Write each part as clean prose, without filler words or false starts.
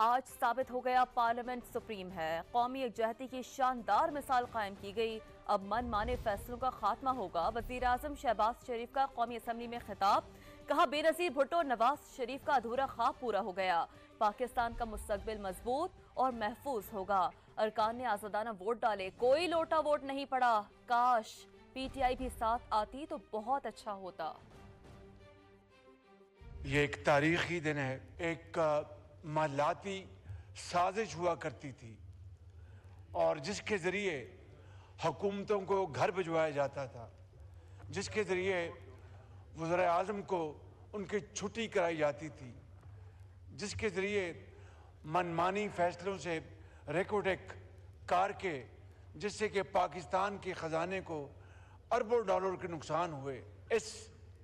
آج ثابت ہو گیا پارلیمنٹ سپریم ہے۔ قومی یکجہتی کی شاندار مثال قائم کی گئی۔ اب من مانے فیصلوں کا خاتمہ ہوگا۔ وزیر اعظم شہباز شریف کا قومی اسمبلی میں خطاب، کہا بے نظیر بھٹو نواز شریف کا ادھورا خواب پورا ہو گیا۔ پاکستان کا مستقبل مضبوط اور محفوظ ہوگا۔ ارکان نے آزادانہ ووٹ ڈالے، کوئی لوٹا ووٹ نہیں پڑا۔ کاش پی ٹی آئی بھی ساتھ آتی تو بہت اچھا ہوتا۔ یہ ایک تاریخی دن ہے۔ ایک محلاتی سازش ہوا کرتی تھی اور جس کے ذریعے حکومتوں کو گھر بھجوایا جاتا تھا، جس کے ذریعے وزراء اعظم کو ان کی چھٹی کرائی جاتی تھی، جس کے ذریعے منمانی فیصلوں سے ریکوٹیک کار کے جس سے کہ پاکستان کے خزانے کو اربوں ڈالر کے نقصان ہوئے۔ اس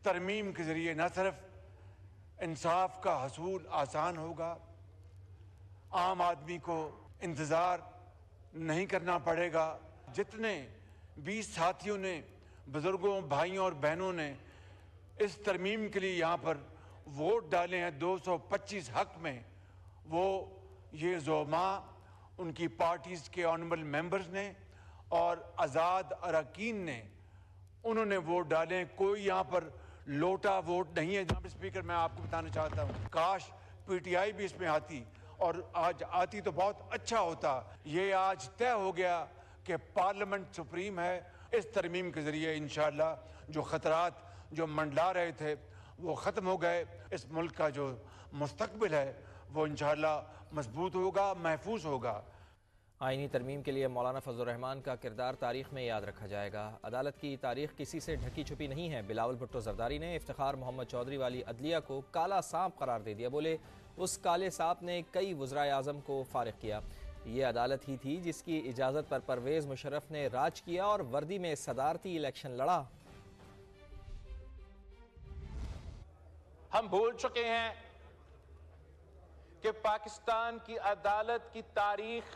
ترمیم کے ذریعے نہ صرف انصاف کا حصول آسان ہوگا، عام آدمی کو انتظار نہیں کرنا پڑے گا۔ جتنے 20 ساتھیوں نے، بزرگوں، بھائیوں اور بہنوں نے اس ترمیم کے لیے یہاں پر ووٹ ڈالے ہیں 225 حق میں، وہ یہ زعماء ان کی پارٹیز کے آنریبل ممبرز نے اور آزاد اراکین نے، انہوں نے ووٹ ڈالے ہیں۔ کوئی یہاں پر لوٹا ووٹ نہیں ہے۔ جناب اسپیکر، میں آپ کو بتانا چاہتا ہوں، کاش پی ٹی آئی بھی اس میں آتی اور آج آتی تو بہت اچھا ہوتا۔ یہ آج طے ہو گیا کہ پارلیمنٹ سپریم ہے۔ اس ترمیم کے ذریعے انشاءاللہ جو خطرات جو منڈلا رہے تھے وہ ختم ہو گئے۔ اس ملک کا جو مستقبل ہے وہ انشاءاللہ مضبوط ہوگا، محفوظ ہوگا۔ آئینی ترمیم کے لیے مولانا فضل الرحمان کا کردار تاریخ میں یاد رکھا جائے گا۔ عدالت کی تاریخ کسی سے ڈھکی چھپی نہیں ہے۔ بلاول بھٹو زرداری نے افتخار محمد چودھری والی عدلیہ کو کالا سانپ قرار دے دیا۔ بولے اس کالے سانپ نے کئی وزرائے اعظم کو فارغ کیا۔ یہ عدالت ہی تھی جس کی اجازت پر پرویز مشرف نے راج کیا اور وردی میں صدارتی الیکشن لڑا۔ ہم بھول چکے ہیں کہ پاکستان کی عدالت کی تاریخ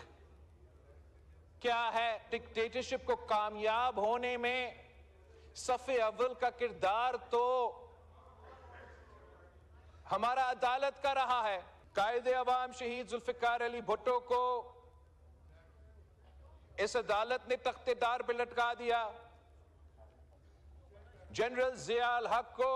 کیا ہے۔ ڈکٹیٹرشپ کو کامیاب ہونے میں صف اول کا کردار تو ہمارا عدالت کا رہا ہے۔ قائد عوام شہید ذوالفقار علی بھٹو کو اس عدالت نے تخت دار پہ لٹکا دیا۔ جنرل ضیاء الحق کو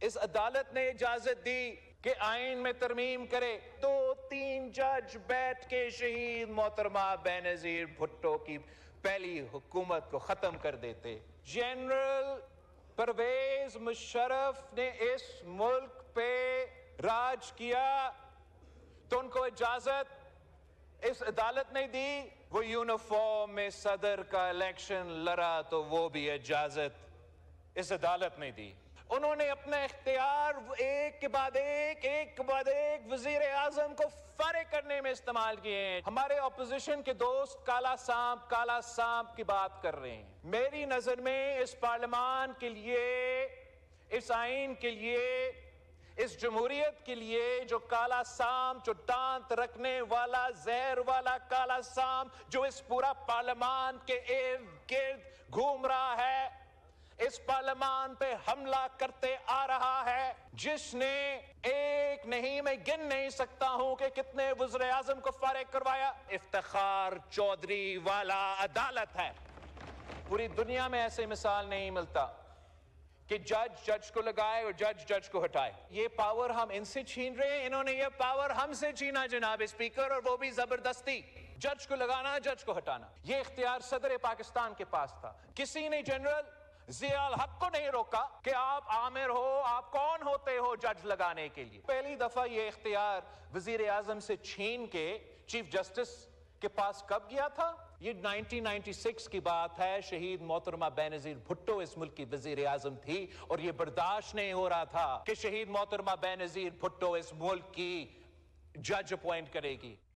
اس عدالت نے اجازت دی کہ آئین میں ترمیم کرے۔ 2-3 جج بیٹھ کے شہید محترمہ بینظیر بھٹو کی پہلی حکومت کو ختم کر دیتے۔ جنرل پرویز مشرف نے اس ملک پہ راج کیا تو ان کو اجازت اس عدالت نے دی۔ وہ یونیفارم میں صدر کا الیکشن لڑا تو وہ بھی اجازت اس عدالت نے دی۔ انہوں نے اپنا اختیار ایک کے بعد ایک وزیر اعظم کو فارغ کرنے میں استعمال کیے ہیں۔ ہمارے اپوزیشن کے دوست کالا سانپ کی بات کر رہے ہیں۔ میری نظر میں اس پارلیمان کے لیے، اس آئین کے لیے، اس جمہوریت کے لیے جو کالا سانپ، جو دانت رکھنے والا زہر والا کالا سانپ جو اس پورا پارلیمان کے ارد گرد گھوم رہا ہے، اس پارلیمان پہ حملہ کرتے آ رہا ہے، جس نے ایک نہیں، میں گن نہیں سکتا ہوں کہ کتنے وزراء اعظم کو فارغ کروایا، افتخار چودھری والا عدالت ہے۔ پوری دنیا میں ایسے مثال نہیں ملتا کہ جج کو لگائے اور جج کو ہٹائے۔ یہ پاور ہم ان سے چھین رہے ہیں، انہوں نے یہ پاور ہم سے چھینا جناب اسپیکر، اور وہ بھی زبردستی۔ جج کو لگانا، جج کو ہٹانا، یہ اختیار صدر پاکستان کے پاس تھا۔ کسی نے جنرل ضیاء الحق کو نہیں روکا کہ آپ عامر ہو، آپ کون ہوتے ہو جج لگانے کے لیے۔ پہلی دفعہ یہ اختیار وزیر اعظم سے چھین کے چیف جسٹس کے پاس کب گیا تھا؟ یہ 1996 کی بات ہے۔ شہید محترمہ بینظیر بھٹو اس ملک کی وزیر اعظم تھی اور یہ برداشت نہیں ہو رہا تھا کہ شہید محترمہ بینظیر بھٹو اس ملک کی جج اپوائنٹ کرے گی۔